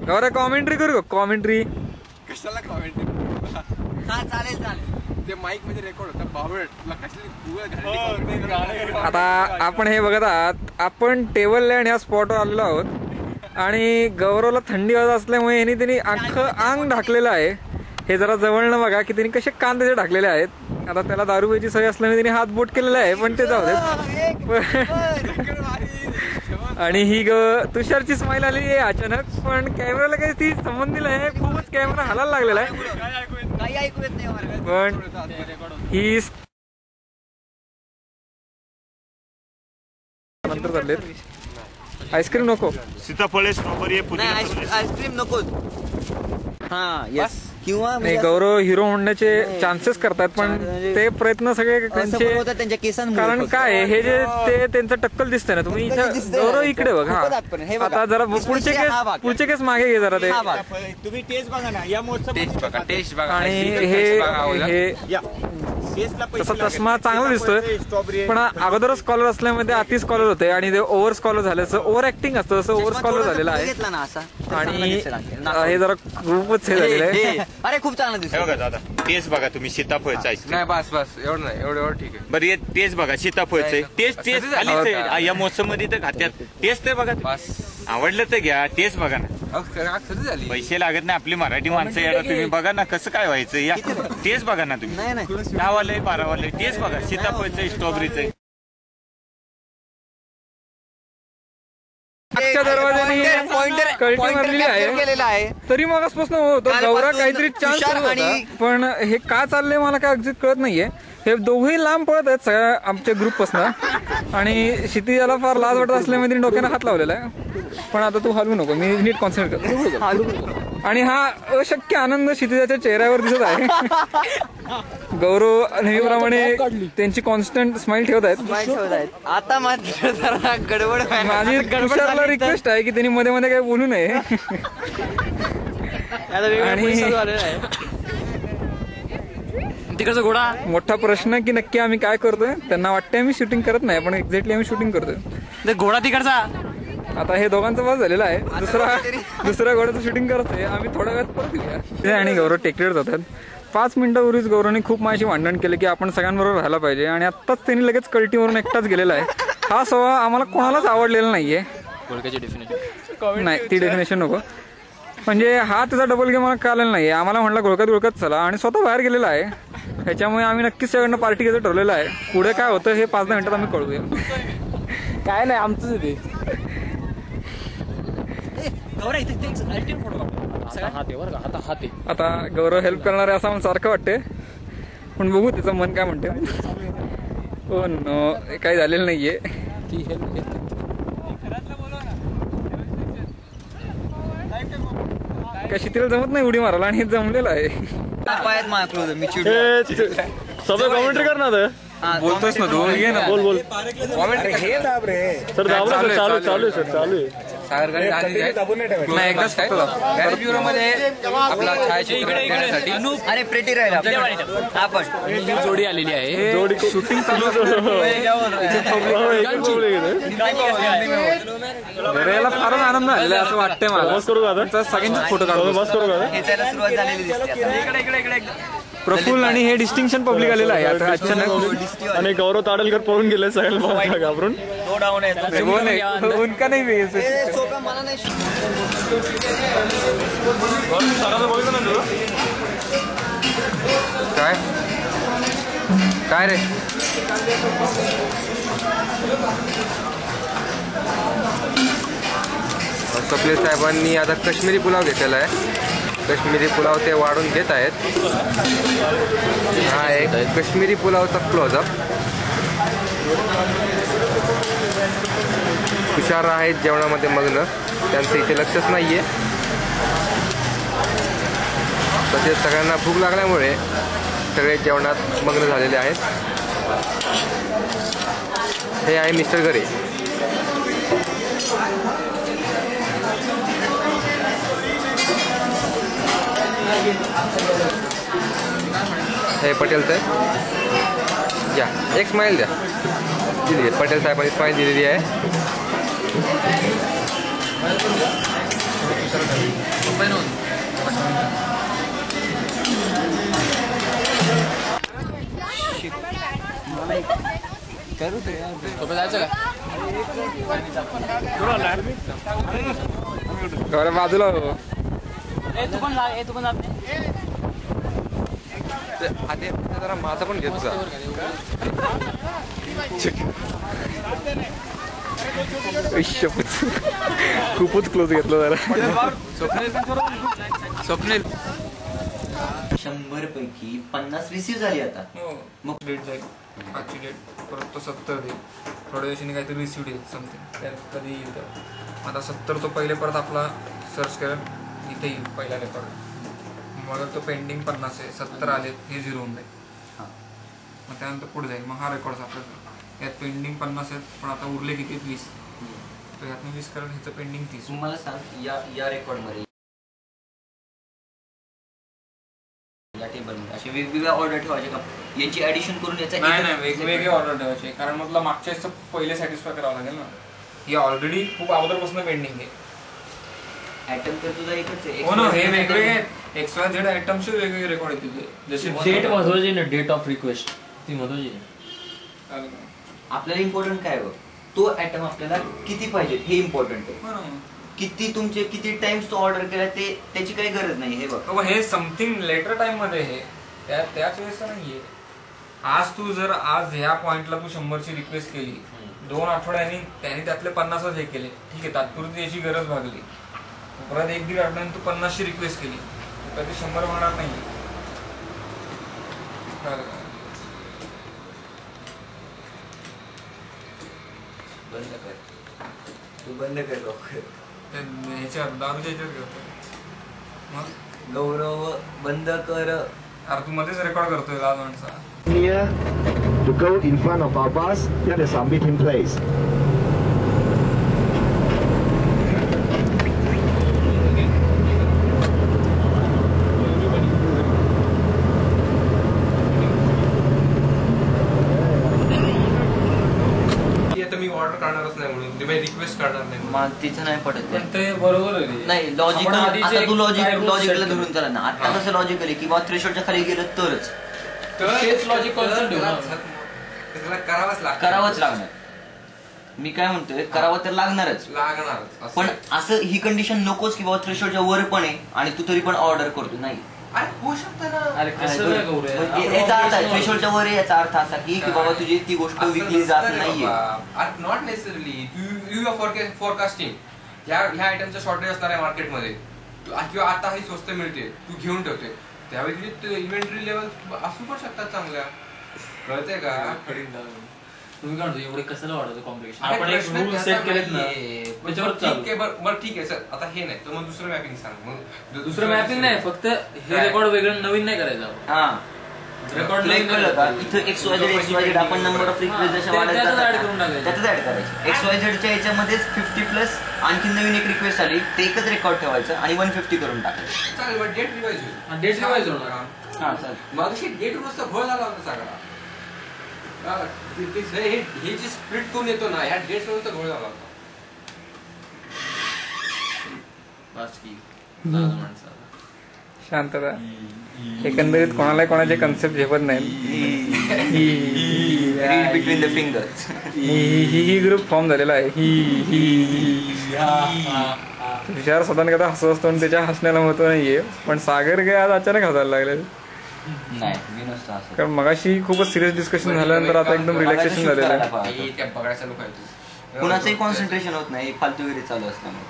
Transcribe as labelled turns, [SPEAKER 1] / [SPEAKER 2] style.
[SPEAKER 1] गौरव commentary करू का? Commentary
[SPEAKER 2] कशाला कॉमेंट्री? हा चालेल चालेल. ते माईक मध्ये रेकॉर्ड होता. बावळट तुला कशाला.
[SPEAKER 1] आता आपण हे बघत आहात, आपण टेबल लँड या स्पॉटवर आलेलो आहोत आणि गौरवला थंडी वाजत असल्यामुळे यांनी त्यांनी अख्खं अंग ढाकलेलं आहे. हे जरा जवळनं बघा की त्यांनी कसे कान त्याचे ढाकलेले आहेत. आता त्याला दारू प्यायची सवय असल्यामुळे त्यांनी हात बोट केलेला आहे, पण ते जाऊ दे. आणि ही तुषारची स्माईल आली आहे अचानक, पण कॅमेराला काही ती संबंध दिला आहे. खूपच कॅमेरा हालायला लागलेला आहे, पण ही नंतर चालले. आईस्क्रीम नको,
[SPEAKER 3] सीताफळ स्ट्रॉबेरी
[SPEAKER 2] आईस्क्रीम नको. हा यस. किंवा
[SPEAKER 1] नाही, गौरव हिरो होण्याचे चान्सेस करतात, पण ते प्रयत्न सगळे त्यांच्या
[SPEAKER 2] केसांमुळे.
[SPEAKER 1] कारण काय हे जे ते त्यांचं टक्कल दिसतंय ना, तुम्ही गौरव इकडे बघ. हा आता जरा पुढचे केस मागे घे जरा. ते
[SPEAKER 3] तुम्ही टेस्ट बघा ना, या
[SPEAKER 2] टेस्ट बघा.
[SPEAKER 1] आणि हे तसा चष्मा चांगला दिसतोय, पण अगोदरच स्कॉलर असल्यामध्ये अति स्कॉलर होते आणि ते ओव्हर स्कॉलर झाले. ओव्हर ऍक्टिंग असतं तसं ओव्हर स्कॉलर झालेलं आहे. आणि हे जरा खूपच हे झालेलं आहे.
[SPEAKER 2] अरे खूप चांगलं दिसत
[SPEAKER 3] बघा दादा. टेस्ट बघा तुम्ही सीताफळचं आईस्क्रीम.
[SPEAKER 2] नाही बस बस एवढं नाही, एवढं ठीक आहे.
[SPEAKER 3] बरं ये टेस्ट बघा सीताफळचं. टेस्ट या मोसम मध्ये तर खात्यात. टेस्ट तर बघा. आवडलं तर घ्या, टेस्ट बघा ना. पैसे लागत नाही, आपली मराठी माणसं याला. तुम्ही बघा ना कसं काय व्हायचं. या टेस्ट बघा ना तुम्ही. 10 वाले 12 वाले टेस्ट बघा. सीताफळचं स्ट्रॉबेरीचं.
[SPEAKER 1] मागच्या दरवाजाने कल्टी मारलेली आहे, तरी मगासपासून होतं गौरा काहीतरी चान्स होता, पण हे का चाललंय मला काय अगदी कळत नाहीये. हे दोघेही लांब पळत आहेत सगळ्या आमच्या ग्रुपपासून, आणि क्षितिजाला फार लाज वाटत असल्यामुळे तिने डोक्यानं हात लावलेला आहे. पण आता तू हलवू नको, मी नीट कॉन्सन्ट्रेट करतो. आणि हा अशक्य आनंद क्षितिजाच्या चेहऱ्यावर दिसत आहे. गौरव नेहमीप्रमाणे त्यांची कॉन्स्टंट स्माइल ठेवत आहेत.
[SPEAKER 2] आता मात्र जरा गडबड.
[SPEAKER 1] माझी तुषारला रिक्वेस्ट आहे की त्यांनी मध्ये मध्ये काही बोलू नये. आणि
[SPEAKER 2] तिकडचा घोडा
[SPEAKER 1] मोठा प्रश्न की नक्की आम्ही काय करतोय. त्यांना वाटतंय आम्ही शूटिंग करत नाही, पण एक्झॅक्टली आम्ही शूटिंग करतोय.
[SPEAKER 2] घोडा तिकडचा.
[SPEAKER 1] आता हे दोघांचं बस झालेलं आहे. दुसऱ्या घोड्याचं शूटिंग करतोय आम्ही. थोड्या वेळात परत येऊया. आणि गौरव टेकडीवर जातात. 5 मिनिटापूर्वीच गौरवने खूप माझी भांडण केले की आपण सगळ्यांबरोबर राहायला पाहिजे, आणि आत्ताच त्यांनी लगेच कल्टीवरून एकटाच गेलेला आहे. हा स्वभाव आम्हाला कोणालाच आवडलेला नाहीये. नाही, ती डेफिनेशन नको. म्हणजे हा त्याचा डबल गेम मला कळलेला नाहीये. आम्हाला म्हटलं घोळकत चला, आणि स्वतः बाहेर गेलेला आहे. ह्याच्यामुळे आम्ही नक्कीच सगळ्यांना पार्टी घ्यायचं ठरवलेलं आहे. पुढे काय होतं हे 5-10 मिनिटात आम्ही कळूया.
[SPEAKER 4] काय नाही आमचंच येते.
[SPEAKER 1] आता गौरव हेल्प करणार आहे असं मला सारखं वाटते, पण बघू त्याचं मन काय म्हणते. हो नो, काही झालेलं नाहीये. काय शितीला जमत नाही उडी मारायला, आणि हे जमलेलं आहे.
[SPEAKER 4] सगळं कॉमेंट्री करणार
[SPEAKER 1] बोलतोस ना तू, ये ना,
[SPEAKER 4] बोल बोल. सर चालू चालू सर चालू आहे.
[SPEAKER 1] नाही एकदाच फक्त
[SPEAKER 2] ब्युरो मध्ये आपला छायाचित्र. अरे प्रेटी राहिला आपण जोडी आलेली आहे.
[SPEAKER 4] जोडी
[SPEAKER 1] शूटिंग चालू याला फारच आनंद झालेला असं वाटतंय मला.
[SPEAKER 4] बस करू का
[SPEAKER 1] सगळ्यांचे फोटो काढू.
[SPEAKER 4] बस करू का.
[SPEAKER 2] सुरुवात झालेली दिसते.
[SPEAKER 1] प्रफुल्ल आणि हे डिस्टिंक्शन पब्लिक आलेलं आहे आता अचानक.
[SPEAKER 4] आणि गौरव ताडलकर पळून गेले सगळ्यांना घाबरून.
[SPEAKER 1] उनका नाही काय काय रे. कपिल साहेबांनी आता काश्मीरी पुलाव घेतलेला आहे. काश्मीरी पुलाव ते वाढून देत आहेत. हा एक काश्मीरी पुलावचा क्लोजअप. हुशार आहेत जेवणामध्ये मग्न, त्यांचं इथे लक्षच नाहीये. तसेच सगळ्यांना भूक लागल्यामुळे सगळे जेवणात मग्न झालेले आहेत. हे आहे मिस्टर गरे. हे पटेल साहेब या, एक स्माइल द्या. दिली आहे पटेल साहेबांनी स्माइल दिलेली आहे. गौरव बाजूला हो.
[SPEAKER 2] जरा माझा पण घेत जा.
[SPEAKER 1] खूपच क्लोज घेतलं जरा.
[SPEAKER 2] स्वप्नील 100 पैकी 50 रिसीव्ह झाली आता.
[SPEAKER 1] मग डेट जाईल आजची डेट, परत तो 70 देईल, थोड्या दिवसांनी काहीतरी रिसिव्ह देईल समथिंग, त्यात कधी येईल. आता 70 तो पहिले परत आपला सर्च करेल, इथे येईल पहिला रेकॉर्ड. मग तो पेंडिंग 50 आहे, 70 आले, हे 0 होऊन जाईल. मग त्यानंतर पुढे जाईल. मग हा रेकॉर्ड आपल्याला यात पेंडिंग 50 आहेत, पण आता उरले किती 20. तर यातनं 20 करेल, ह्याचं पेंडिंग 30.
[SPEAKER 2] तुम्हाला सांग या रेकॉर्डमध्ये या टेबलमध्ये असे वेगवेगळ्या ऑर्डर ठेवायचे का, यांची ऍडिशन करून याचा
[SPEAKER 1] नाही वेगवेगळे ऑर्डर ठेवायचे, कारण म्हटलं मागच्या पहिले सॅटिस्फाय करावं लागेल ना. हे ऑलरेडी खूप अगोदरपासून पेंडिंग आहे.
[SPEAKER 2] आयटम तर तुझा एकच आहे.
[SPEAKER 1] हो ना, हे वेगवेगळे XYZ आयटमचे वेगवेगळे रेकॉर्ड येतील. जसे
[SPEAKER 4] डेट महत्वाची ना, डेट ऑफ रिक्वेस्ट ती महत्वाची.
[SPEAKER 2] आपल्याला इम्पॉर्टंट काय बघ, तो आयटम आपल्याला किती पाहिजे हे इम्पॉर्टंट आहे. किती टाइम्स तो ऑर्डर केला ते त्याची काही गरज नाही. हे बघ,
[SPEAKER 1] हे समथिंग लेटर टाइम मध्ये हे त्याच वेळेस नाहीये. आज ह्या पॉइंटला तू 100ची रिक्वेस्ट केली, 2 आठवड्यांनी त्याने त्यातले 50च हे केले, ठीक आहे, तात्पुरती याची गरज भागली. परत 1-1.5 आठवड्याने तू 50ची रिक्वेस्ट केली, कधी 100 होणार नाही.
[SPEAKER 2] बंद कर, तू बंद कर लवकर.
[SPEAKER 1] ह्याच्यात दारूच्या ह्याच्यात करतो. मग
[SPEAKER 2] गौरव बंद कर.
[SPEAKER 1] अरे तू मध्येच रेकॉर्ड करतोय लाल माणसा.
[SPEAKER 5] Here to go in front of our bus, get the submit in place.
[SPEAKER 6] Me order करणारच नाही म्हणून तुम्ही रिक्वेस्ट करणार नाही.
[SPEAKER 2] मला तिचं नाही पडत
[SPEAKER 4] पण ते बरोबर आहे.
[SPEAKER 2] नाही लॉजिकल. आता तू लॉजिकला धरून चला ना. आता कसं लॉजिकल आहे की बा थ्रेशोल्डच्या खाली गेलं तरच
[SPEAKER 4] तेच लॉजिक कॉन्सेप्ट
[SPEAKER 2] करावंच लागणार. मी काय म्हणतोय, करावं तर लागणारच. पण असं ही कंडिशन नकोच की बाबा थ्रेशोल्डच्या वर पण आहे आणि तू तरी पण ऑर्डर करतो. नाही,
[SPEAKER 6] होऊ शकतं ना.
[SPEAKER 4] अरे कसं नाही गौरव,
[SPEAKER 2] याचा अर्थ थ्रेशोल्डच्या वर आहे, याचा अर्थ असा की बाबा तुझी ती गोष्ट विकली जात नाहीये.
[SPEAKER 6] Not necessarily you are forecasting ह्या आयटमचं शॉर्टेज असणार आहे मार्केटमध्ये, किंवा आता ही स्वस्त मिळते, तू घेऊन ठेवते, त्यावेळी तुझी इन्व्हेंटरी लेवल असू पण शकतात चांगल्या. कळतंय का?
[SPEAKER 4] तुम्ही काय म्हणतो एवढे कसं वाटतं कॉम्प्लिकेशन. आपण एक रूल सेट केलेत ना,
[SPEAKER 6] बरं ठीक आहे सर, आता हे नाही तर मग दुसरं मॅपिंग सांग. मग
[SPEAKER 4] दुसरं मॅपिंग नाही, फक्त हे रेकॉर्ड वेगळं नवीन नाही करायचं.
[SPEAKER 2] हा
[SPEAKER 4] रेकॉर्ड
[SPEAKER 2] कळलं का? इथं XYZ आपण नंबर ऑफ रिक्वेस्ट जशा वाढत त्यातच ऍड करायचं. XYZच्या याच्यामध्येच 50+ आणखी नवीन एक रिक्वेस्ट आली, ते एकच रेकॉर्ड ठेवायचं आणि 150 करून टाकायचं.
[SPEAKER 6] चालेल, बट डेट रिवाइज होईल.
[SPEAKER 4] डेट रिवाइज होणार.
[SPEAKER 2] हा चालेल.
[SPEAKER 6] मग अशी डेट नुसता घोळ झाला होता सगळा. हे जे स्प्लिट करून येतो ना, ह्या डेट नुसता घोळ झाला होता.
[SPEAKER 4] बस की माणसाला
[SPEAKER 1] शांतता. एकंदरीत कोणाचे कन्सेप्ट झेपत नाही.
[SPEAKER 2] Read between the fingers.
[SPEAKER 1] He group form झालेला आहे. विचार सदान कदा हसत असतो आणि त्याच्या हसण्याला महत्व नाहीये, पण सागर काय आज अचानक हसायला लागले.
[SPEAKER 2] नाही मी नसतो असं,
[SPEAKER 1] कारण मगाशी खूपच सिरियस डिस्कशन झाल्यानंतर आता एकदम रिलॅक्सेशन झालेलं आहे.
[SPEAKER 6] त्या बघायचं लोक आहे.
[SPEAKER 2] कुणाचंही कॉन्सन्ट्रेशन होत नाही फालतूगिरी चालू असल्यामुळे.